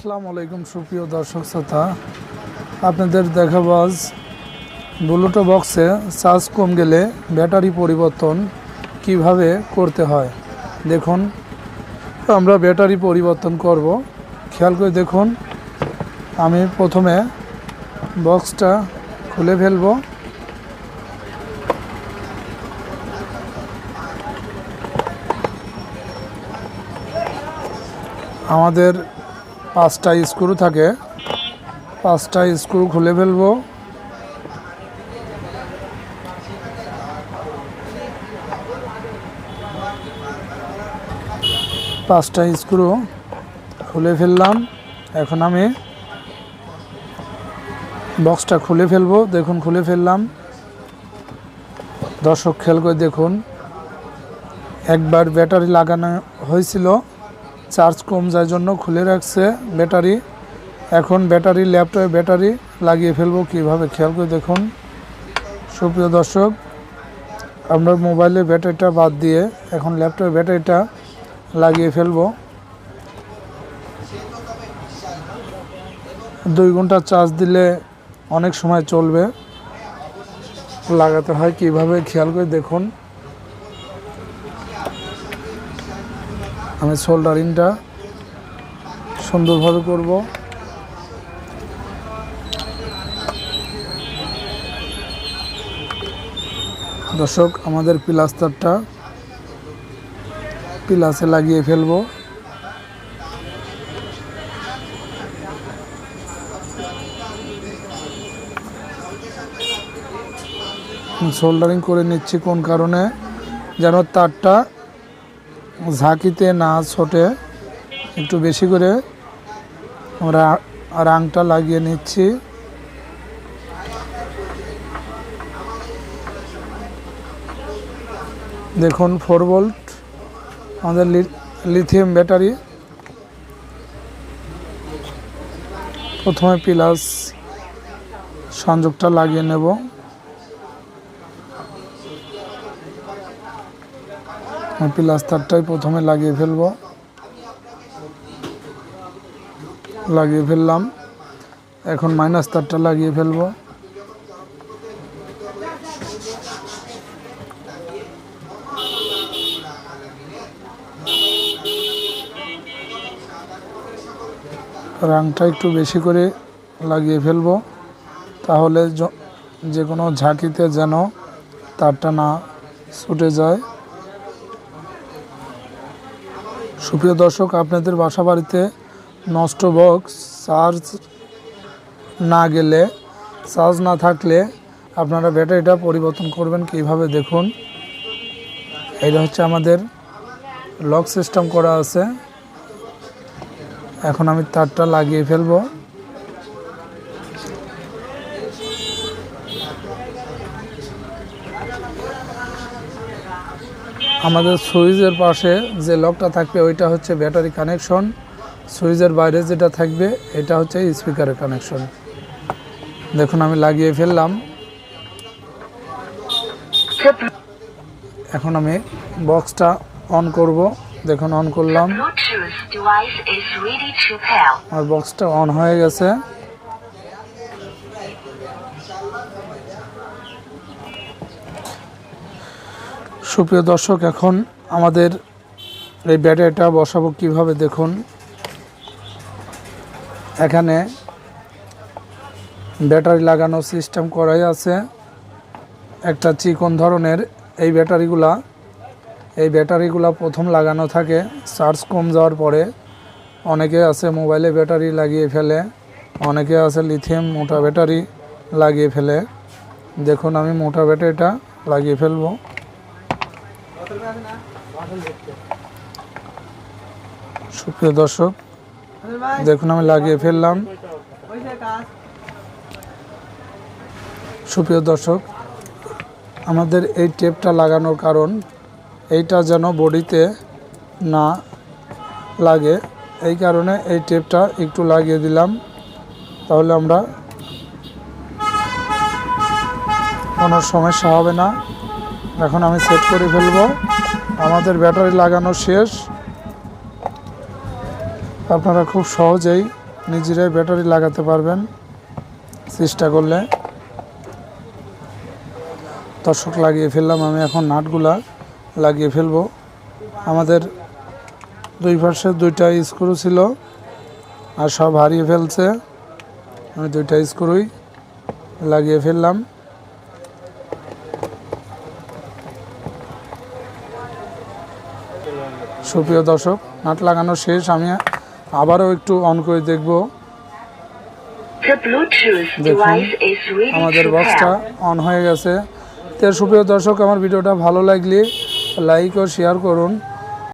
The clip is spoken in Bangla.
আসসালামু আলাইকুম সুপ্রিয় দর্শক শ্রোতা, আপনাদের দেখাবো আজ ব্লুটুথ বক্সে চার্জ কম গেলে ব্যাটারি পরিবর্তন কিভাবে করতে হয়। দেখুন, আমরা ব্যাটারি পরিবর্তন করব। খেয়াল করে দেখুন, আমি প্রথমে বক্সটা খুলে ফেলব। আমাদের 5টা স্ক্রু থাকে, 5টা স্ক্রু খুলে ফেলবো। পাঁচটা স্ক্রু খুলে ফেললাম। এখন আমি বক্সটা খুলে ফেলবো। দেখুন, খুলে ফেললাম। দর্শক খেয়াল করে দেখুন, একবার ব্যাটারি লাগানো হয়েছিল, চার্জ কম যায় জন্য খুলে রাখছে ব্যাটারি। এখন ব্যাটারি, ল্যাপটপে ব্যাটারি লাগিয়ে ফেলবো কিভাবে, খেয়াল করে দেখুন। সুপ্রিয় দর্শক, আমরা মোবাইলের ব্যাটারিটা বাদ দিয়ে এখন ল্যাপটপের ব্যাটারিটা লাগিয়ে ফেলবো। 2 ঘন্টা চার্জ দিলে অনেক সময় চলবে। লাগাতে হয় কিভাবে, খেয়াল করে দেখুন। আমি সোল্ডারিংটা সুন্দরভাবে করব। দর্শক, আমাদের প্লাস্টারটা প্লাসে লাগিয়ে ফেলবো। সোল্ডারিং করে নিচ্ছি, কোন কারণে, যেন তারটা ঝাঁকিতে না ছোটে। একটু বেশি করে আমরা রাংটা লাগিয়ে নিচ্ছি। দেখুন, 4 ভোল্ট আমাদের লিথিয়াম ব্যাটারি। প্রথমে প্লাস সংযোগটা লাগিয়ে নেব। প্লাস তারটাই প্রথমে লাগিয়ে ফেলবো। লাগিয়ে ফেললাম। এখন মাইনাস তারটা লাগিয়ে ফেলবো। রাংটা একটু বেশি করে লাগিয়ে ফেলবো, তাহলে যে কোনো ঝাঁকিতে যেন তারটা না ছুটে যায়। সুপ্রিয় দর্শক, আপনাদের বাসা বাড়িতে নষ্ট বক্স চার্জ না গেলে, চার্জ না থাকলে আপনারা ব্যাটারিটা পরিবর্তন করবেন কিভাবে, দেখুন। এটা হচ্ছে আমাদের লক সিস্টেম করা আছে। এখন আমি তারটা লাগিয়ে ফেলবো। আমাদের সুইচের পাশে যে লকটা থাকবে ওইটা হচ্ছে ব্যাটারি কানেকশন। সুইচের বাইরে যেটা থাকবে এটা হচ্ছে স্পিকারের কানেকশন। দেখুন, আমি লাগিয়ে ফেললাম। এখন আমি বক্সটা অন করব। দেখুন, অন করলাম। আর বক্সটা অন হয়ে গেছে। সুপ্রিয় দর্শক, এখন আমাদের এই ব্যাটারিটা বসাবো কিভাবে, দেখুন। এখানে ব্যাটারি লাগানোর সিস্টেম করাই আছে, একটা চিকন ধরনের। এই ব্যাটারিগুলা প্রথম লাগানো থাকে চার্জ কম যাওয়ার পরে। অনেকে আছে মোবাইলে ব্যাটারি লাগিয়ে ফেলে, অনেকে আছে লিথিয়াম মোটা ব্যাটারি লাগিয়ে ফেলে। দেখুন, আমি মোটা ব্যাটারিটা লাগিয়ে ফেলবো। সুপ্রিয় দর্শক, দেখুন, আমি লাগিয়ে ফেললাম। সুপ্রিয় দর্শক, আমাদের এই টেপটা লাগানোর কারণ, এইটা যেন বডিতে না লাগে, এই কারণে এই টেপটা একটু লাগিয়ে দিলাম। তাহলে আমরা কোনো সমস্যা হবে না। এখন আমি সেট করে ফেলবো। আমাদের ব্যাটারি লাগানো শেষ। আপনারা খুব সহজেই নিজেরাই ব্যাটারি লাগাতে পারবেন চেষ্টা করলে। দর্শক লাগিয়ে ফেললাম, আমি এখন নাটগুলা লাগিয়ে ফেলবো। আমাদের দুই পাশে দুইটা স্ক্রু ছিল আর সব হারিয়ে ফেলছে, আমি দুইটা স্ক্রুই লাগিয়ে ফেললাম। সুপ্রিয় দর্শক, নাট লাগানো শেষ, আমি আবারও একটু অন করে দেখব। দেখুন আমাদের বক্সটা অন হয়ে গেছে। তো সুপ্রিয় দর্শক, আমার ভিডিওটা ভালো লাগলে লাইক ও শেয়ার করুন।